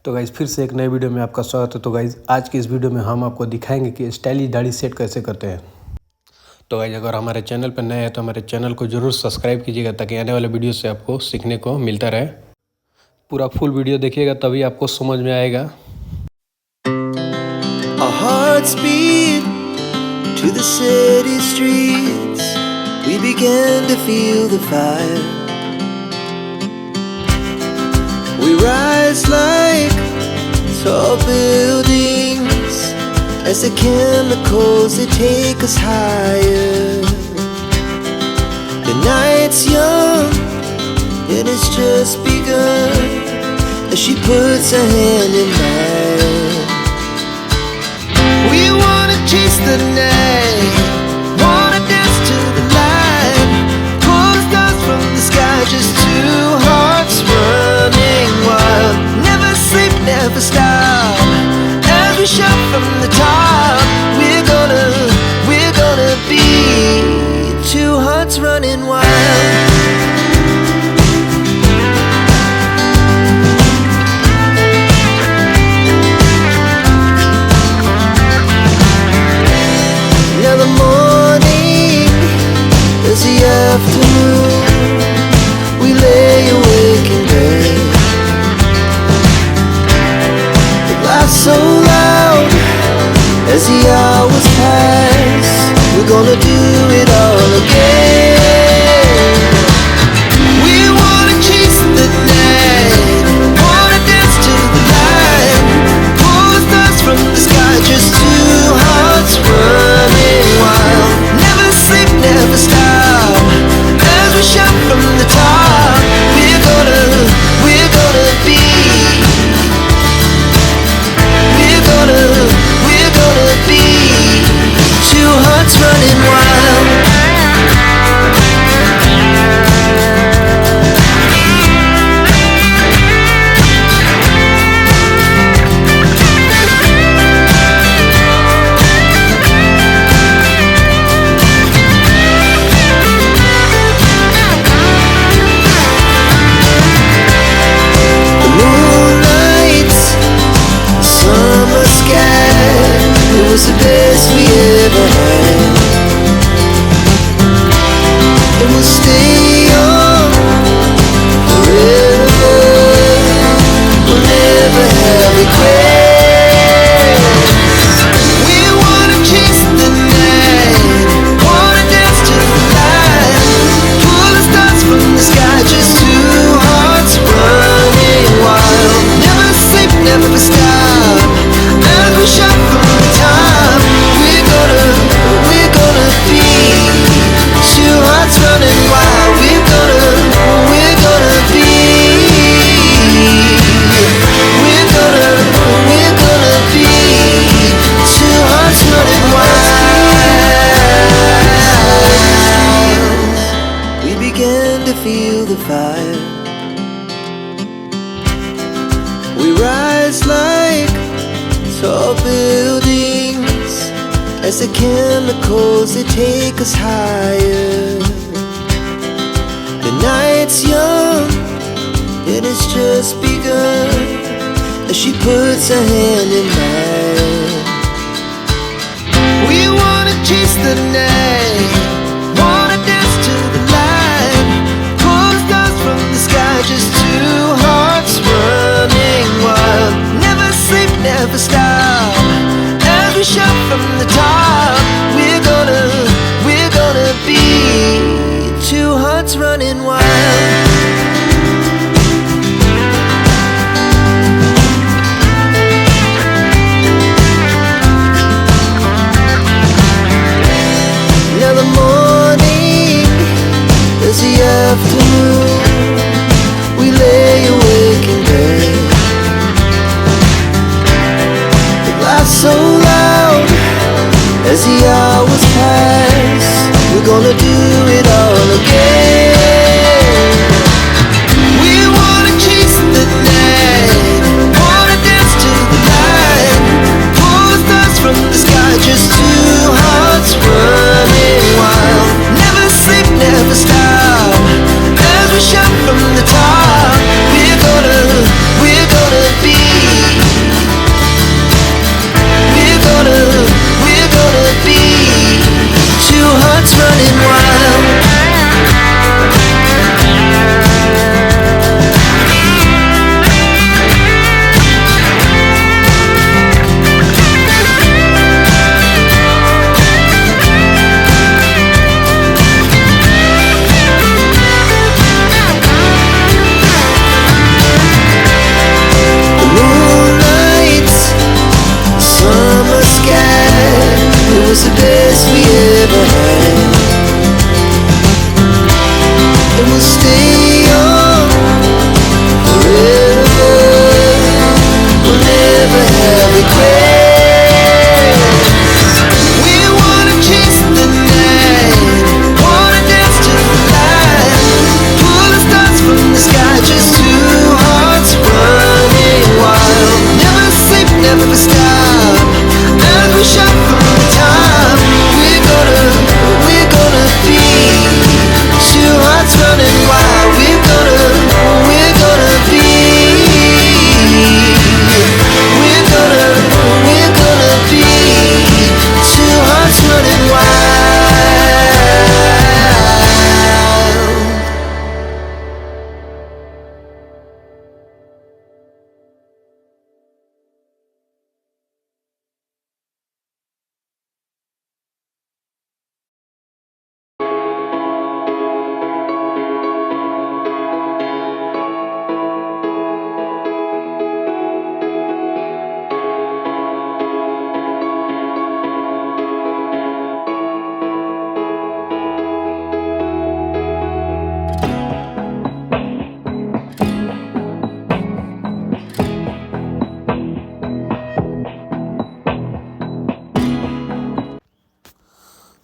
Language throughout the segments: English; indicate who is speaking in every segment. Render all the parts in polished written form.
Speaker 1: तो गाइज़ फिर से एक नए वीडियो में आपका स्वागत है। तो गाइज़ आज की इस वीडियो में हम आपको दिखाएंगे कि स्टाइलिश दाढ़ी सेट कैसे करते हैं। तो गाइज़ अगर हमारे चैनल पर नए हैं तो हमारे चैनल को ज़रूर सब्सक्राइब कीजिएगा ताकि आने वाले वीडियो से आपको सीखने को मिलता रहे। पूरा फुल वीडियो देखिएगा तभी आपको समझ में आएगा।
Speaker 2: Our hearts beat to the city streets. We began to feel the fire. We rise like tall buildings as the chemicals they take us higher. The night's young and it's just begun as she puts her hand in mine. We wanna chase the night, wanna dance to the light, pull the stars from the sky, just two hearts running wild. Never sleep, never stop, as we shout from the top. We're gonna be two hearts running wild. Now the morning is the afternoon. We lay awake in bed. The laughs so loud as the hours pass. We're gonna do it all again. We wanna chase the night, wanna dance to the light, pull the stars from the sky, just two hearts running wild. Never sleep, never stop, as we shout from the top. We're gonna be. We're gonna be two hearts running wild. The moonlight, summer sky, it was the best we ever had. And we'll stay young forever. We'll never have regrets. We wanna chase the night, wanna dance to the light, pull the stars from the sky, just two hearts running wild. Never sleep, never stop, as we shout from the top. We're gonna be two hearts running wild. We're gonna be. We're gonna be two hearts running wild. We began to feel the fire. We rise like tall buildings as the chemicals they take us higher. The night's young and it's just begun as she puts her hand in mine. We wanna chase the night, wanna dance to the light, pull the stars from the sky, just two hearts running wild. Never sleep, never stop, as we shout from the top. We're gonna be two hearts running wild. Now the morning is the afternoon. We lay awake in bed.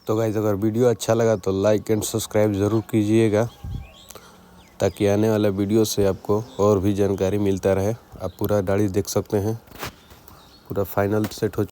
Speaker 1: तो guys अगर video अच्छा लगा तो like and subscribe ज़रूर कीजिएगा, ताकि आने वाला वीडियो से आपको और भी जानकारी मिलता रहे। आप पूरा दाढ़ी देख सकते हैं, पूरा फाइनल सेट हो